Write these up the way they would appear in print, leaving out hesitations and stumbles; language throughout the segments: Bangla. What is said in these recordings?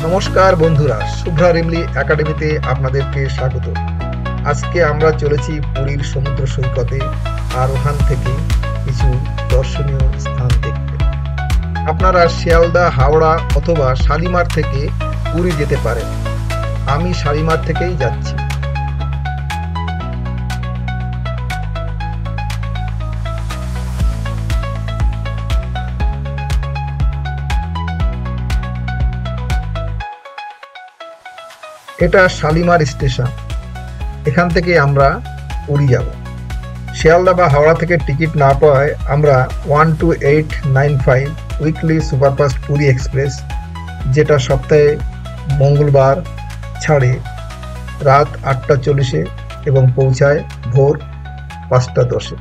নমস্কার বন্ধুরা, শুভ্রা রিমলি একাডেমিতে আপনাদেরকে স্বাগত। আজকে আমরা চলেছি পুরীর সমুদ্র সৈকতে, আর ওখান থেকে কিছু দর্শনীয় স্থান দেখতে। আপনারা শিয়ালদা, হাওড়া অথবা শালিমার থেকে পুরী যেতে পারেন। আমি শালিমার থেকেই যাচ্ছি। এটা শালিমার স্টেশন। এখান থেকে আমরা পুরী যাব। শিয়ালদা বা হাওড়া থেকে টিকিট না পাওয়ায় আমরা 12895 উইকলি সুপারফাস্ট পুরী এক্সপ্রেস, যেটা সপ্তাহে মঙ্গলবার ছাড়ে রাত 8:40 এবং পৌঁছায় ভোর 5:10।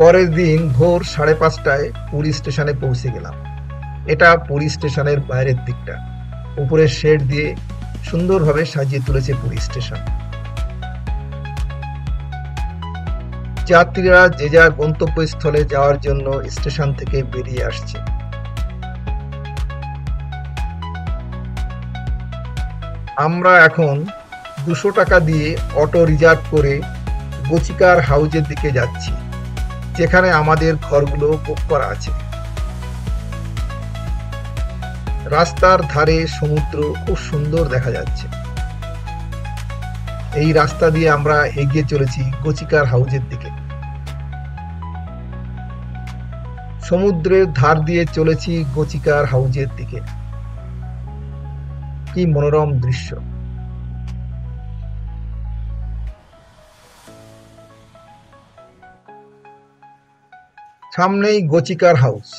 পরের দিন ভোর 5:30 পুরী স্টেশনে পৌঁছে গেলাম। এটা পুরী স্টেশনের বাইরের দিকটা। উপরে শেড দিয়ে সুন্দরভাবে সাজিয়ে তুলেছে পুরী স্টেশন। যাত্রীরা যে যার গন্তব্যস্থলে যাওয়ার জন্য স্টেশন থেকে বেরিয়ে আসছে। আমরা এখন 200 টাকা দিয়ে অটো রিজার্ভ করে গোচিকার হাউজের দিকে যাচ্ছি, যেখানে আমাদের ঘরগুলো বুক করা আছে। রাস্তার ধারে সমুদ্র খুব সুন্দর দেখা যাচ্ছে। এই রাস্তা দিয়ে আমরা এগিয়ে চলেছি গোচিকার হাউজের দিকে। সমুদ্রের ধার দিয়ে চলেছি গোচিকার হাউজের দিকে। কি মনোরম দৃশ্য! সামনেই গোচিকার হাউস।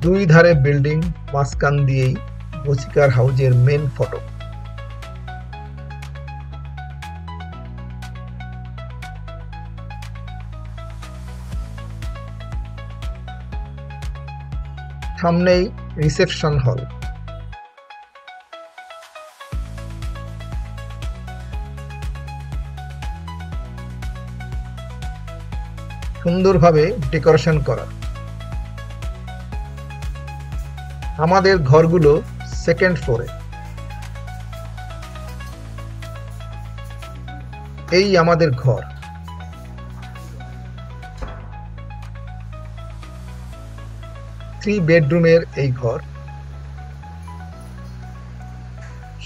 দুই ধারে বিল্ডিং, মাঝখান দিয়েই গোচিকার হাউজের মেন ফটক। সামনেই রিসেপশন হল। সুন্দরভাবে ডেকোরেশন করা। আমাদের ঘরগুলো সেকেন্ড ফ্লোরে। এই আমাদের ঘর। 3 বেডরুমের এই ঘর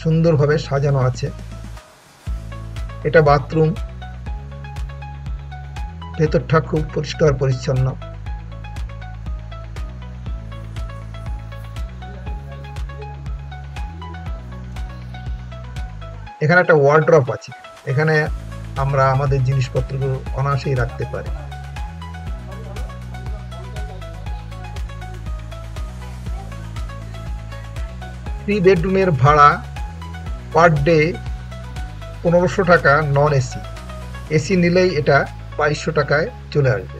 সুন্দরভাবে সাজানো আছে। এটা বাথরুম। ভেতরটা খুব পরিষ্কার পরিচ্ছন্ন। এখানে একটা ওয়ার্ড্রপ আছে। এখানে আমরা আমাদের জিনিসপত্রগুলো অনায়াসেই রাখতে পারি। থ্রি বেডরুমের ভাড়া পার ডে 1500 টাকা নন এসি। এসি নিলেই এটা 2200 টাকায় চলে আসবে।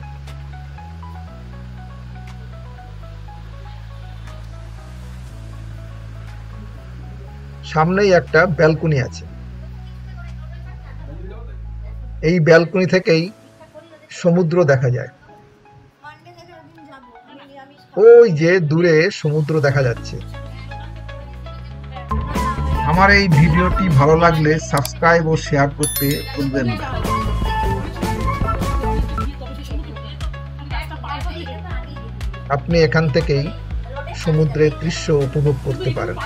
সামনেই একটা ব্যালকনি আছে। এই ব্যালকনি থেকেই সমুদ্র দেখা যায়। ওই যে দূরে সমুদ্র দেখা যাচ্ছে। আমার এই ভিডিওটি ভালো লাগলে সাবস্ক্রাইব ও শেয়ার করতে ভুলবেন না। আপনি এখান থেকেই সমুদ্রের দৃশ্য উপভোগ করতে পারেন।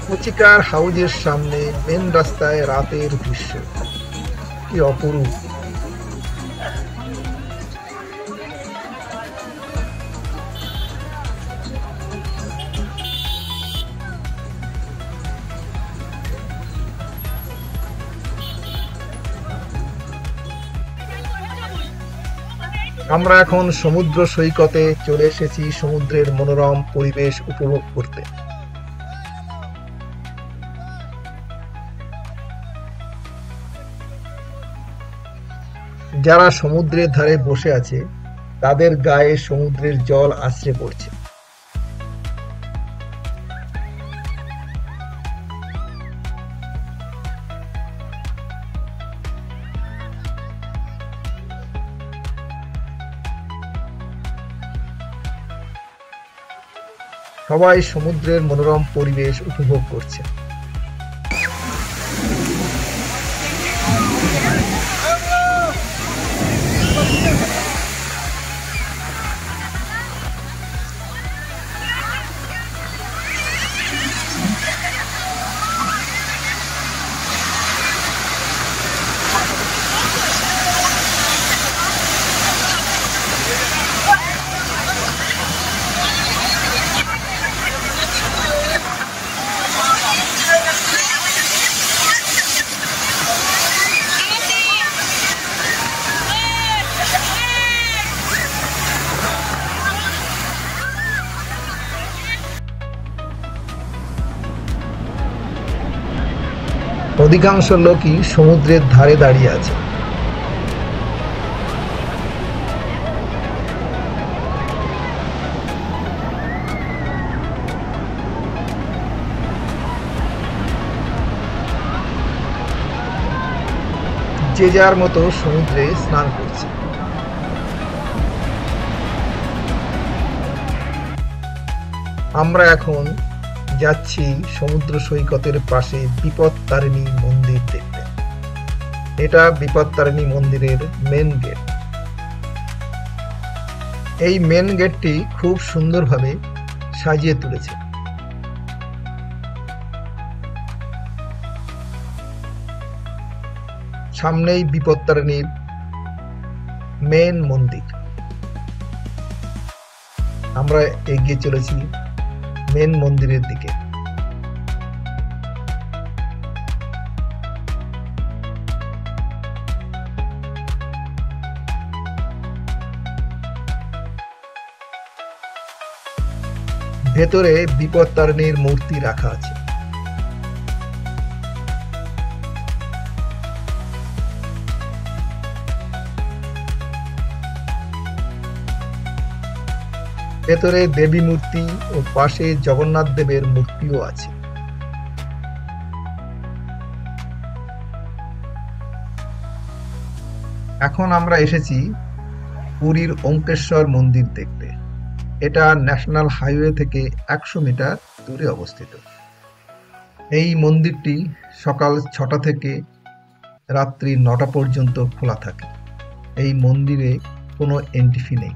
গোচিকার হাউজের সামনে মেন রাস্তায় রাতের দৃশ্য কি অপরূপ! আমরা এখন সমুদ্র সৈকতে চলে এসেছি সমুদ্রের মনোরম পরিবেশ উপভোগ করতে। যারা সমুদ্রের ধারে বসে আছে তাদের গায়ে সমুদ্রের জল আছড়ে পড়ছে। সবাই সমুদ্রের মনোরম পরিবেশ উপভোগ করছে। অধিকাংশ লোকই সমুদ্রের ধারে দাঁড়িয়ে আছে। যে যার মতো সমুদ্রে স্নান করছে। আমরা এখন যাচ্ছি সমুদ্র সৈকতের পাশে বিপত্তারিণী মন্দির দেখতে। এটা বিপত্তারিণী মন্দিরের মেন গেট। এই মেন গেটটি খুব সুন্দরভাবে সাজিয়ে তুলেছে। সামনেই বিপত্তারিণীর মেন মন্দির। আমরা এগিয়ে চলেছি মেন মন্দিরের দিকে। ভেতরে বিপত্তারিণীর মূর্তি রাখা আছে। ভেতরে দেবী মূর্তি ও পাশে জগন্নাথ দেবের মূর্তিও আছে। এখন আমরা এসেছি পুরীর ওঙ্কেশ্বর মন্দির দেখতে। এটা ন্যাশনাল হাইওয়ে থেকে 100 মিটার দূরে অবস্থিত। এই মন্দিরটি সকাল 6টা থেকে রাত্রি 9টা পর্যন্ত খোলা থাকে। এই মন্দিরে কোনো এন্ট্রি ফি নেই।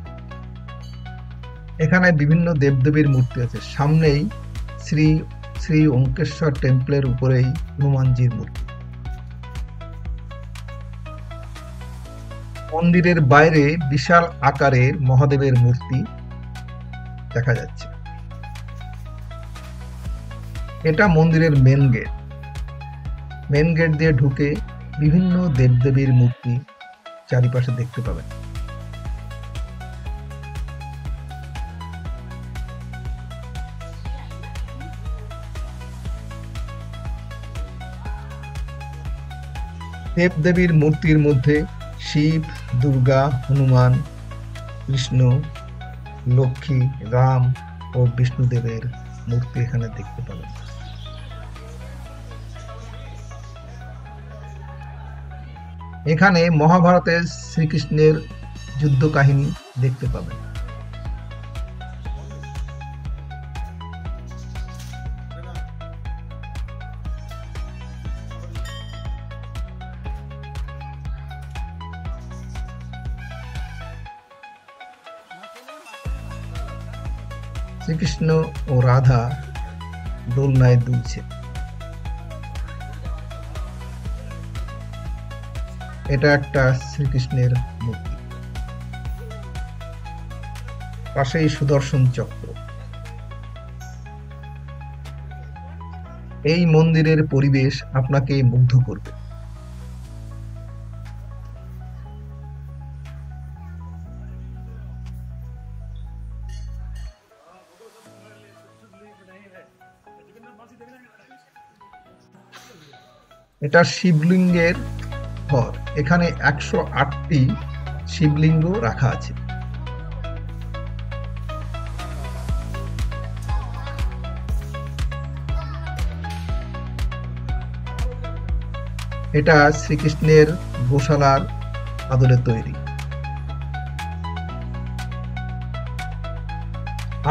এখানে বিভিন্ন দেবদেবীর মূর্তি আছে। সামনেই শ্রী শ্রী ওঙ্কেশ্বর টেম্পলের উপরেই হনুমানজির মূর্তি। মন্দিরের বাইরে বিশাল আকারের মহাদেবের মূর্তি দেখা যাচ্ছে। এটা মন্দিরের মেন গেট। মেন গেট দিয়ে ঢুকে বিভিন্ন দেবদেবীর মূর্তি চারিপাশে দেখতে পাবেন। দেবদেবীর মূর্তির মধ্যে শিব, দুর্গা, হনুমান, কৃষ্ণ, লক্ষ্মী, রাম ও বিষ্ণুদেবের মূর্তি এখানে দেখতে পাবেন। এখানে মহাভারতের শ্রীকৃষ্ণের যুদ্ধ কাহিনী দেখতে পাবেন। শ্রীকৃষ্ণ ও রাধা দোলনায় দুলছে। এটা একটা শ্রীকৃষ্ণের মূর্তি। পাশেই সুদর্শন চক্র। এই মন্দিরের পরিবেশ আপনাকে মুগ্ধ করবে। এটা শিবলিঙ্গের ঘর। এখানে 108টি শিবলিঙ্গ রাখা আছে। এটা শ্রীকৃষ্ণের গোশালার আদলে তৈরি।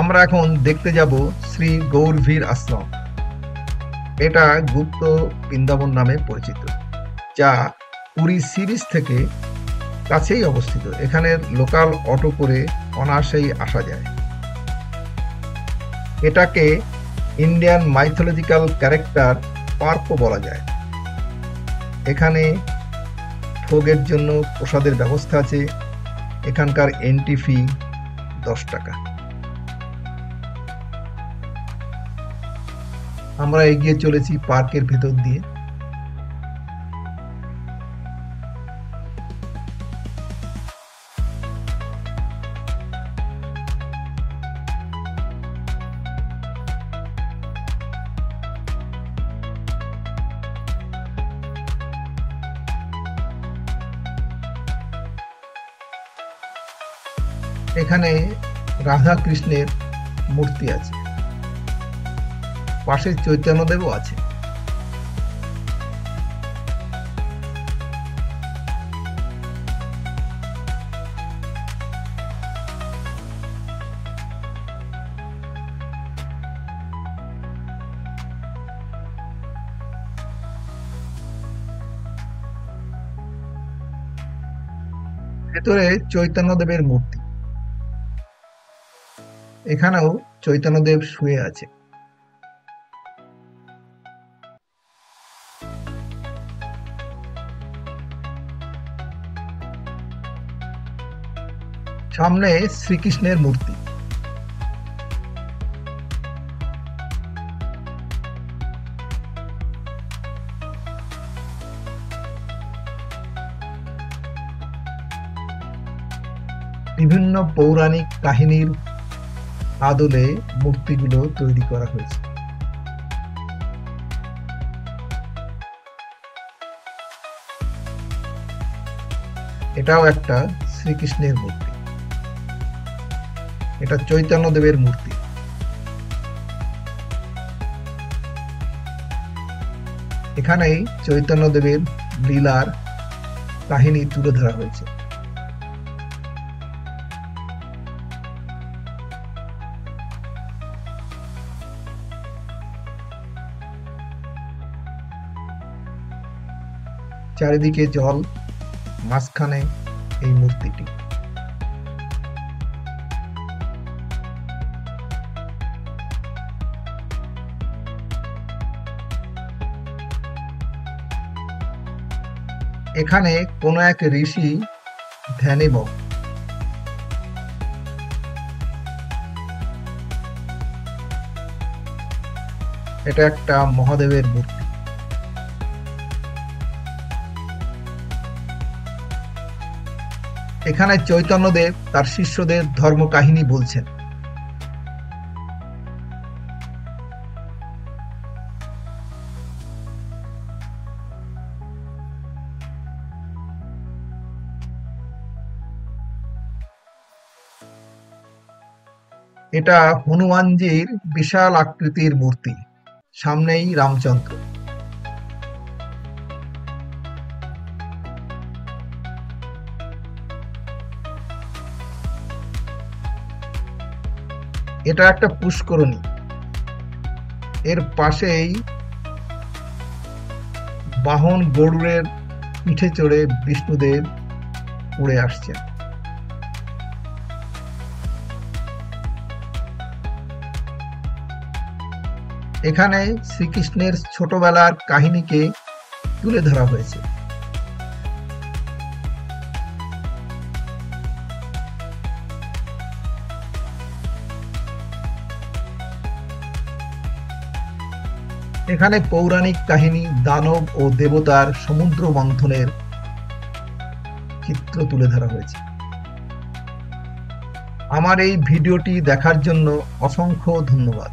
আমরা এখন দেখতে যাব শ্রী গৌরভীর আশ্রম। এটা গুপ্ত বৃন্দাবন নামে পরিচিত, যা পুরী সি বিচ থেকে কাছেই অবস্থিত। এখানে লোকাল অটো করে অনায়াসেই আসা যায়। এটাকে ইন্ডিয়ান মাইথোলজিক্যাল ক্যারেক্টার পার্কও বলা যায়। এখানে ভোগের জন্য প্রসাদের ব্যবস্থা আছে। এখানকার এন্ট্রি ফি 10 টাকা। আমরা এগিয়ে চলেছি পার্কের ভেতর দিয়ে। এখানে রাধা কৃষ্ণের মূর্তি আছে, পাশে চৈতন্যদেবও আছে। ভেতরে চৈতন্যদেবের মূর্তি। এখানেও চৈতন্যদেব শুয়ে আছে। সামনে শ্রীকৃষ্ণের মূর্তি। বিভিন্ন পৌরাণিক কাহিনীর আদলে মূর্তিগুলো তৈরি করা হয়েছে। এটাও একটা শ্রীকৃষ্ণের মূর্তি। এটা চৈতন্যদেবের মূর্তি। এখানেই চৈতন্যদেবের লীলার কাহিনী তুলে ধরা হয়েছে। চারিদিকে জল, মাঝখানে এই মূর্তিটি। এখানে কোনো এক ঋষি ধ্যানে মগ্ন। এটা একটা মহাদেবের মূর্তি। এখানে চৈতন্যদেব তার শিষ্যদের ধর্ম কাহিনী বলছেন। এটা হনুমানজির বিশাল আকৃতির মূর্তি, সামনেই রামচন্দ্র। এটা একটা পুষ্করণী, এর পাশেই বাহন গরুড়ের পিঠে চড়ে বিষ্ণুদেব উড়ে আসছেন। এখানে শ্রীকৃষ্ণের ছোটবেলার কাহিনীকে তুলে ধরা হয়েছে। এখানে পৌরাণিক কাহিনী, দানব ও দেবতার সমুদ্র মন্থনের চিত্র তুলে ধরা হয়েছে। আমার এই ভিডিওটি দেখার জন্য অসংখ্য ধন্যবাদ।